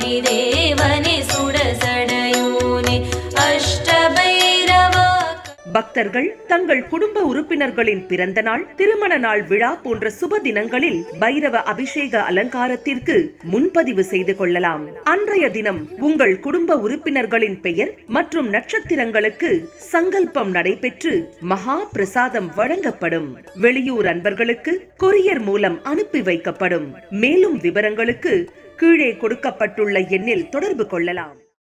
ஆதிதேவனே சுடசடையோனே அஷ்டபைரவா. பக்தர்கள் தங்கள் குடும்ப உறுப்பினர்களின் பிறந்த நாள், திருமண நாள் விழா போன்ற சுப தினங்களில் பைரவ அபிஷேக அலங்காரத்திற்கு முன்பதிவு செய்து கொள்ளலாம். அன்றைய தினம் உங்கள் குடும்ப உறுப்பினர்களின் பெயர் மற்றும் நட்சத்திரங்களுக்கு சங்கல்பம் நடைபெற்று மகா பிரசாதம் வழங்கப்படும். வெளியூர் அன்பர்களுக்கு கொரியர் மூலம் அனுப்பி வைக்கப்படும். மேலும் விவரங்களுக்கு கீழே கொடுக்கப்பட்டுள்ள எண்ணில் தொடர்பு கொள்ளலாம்.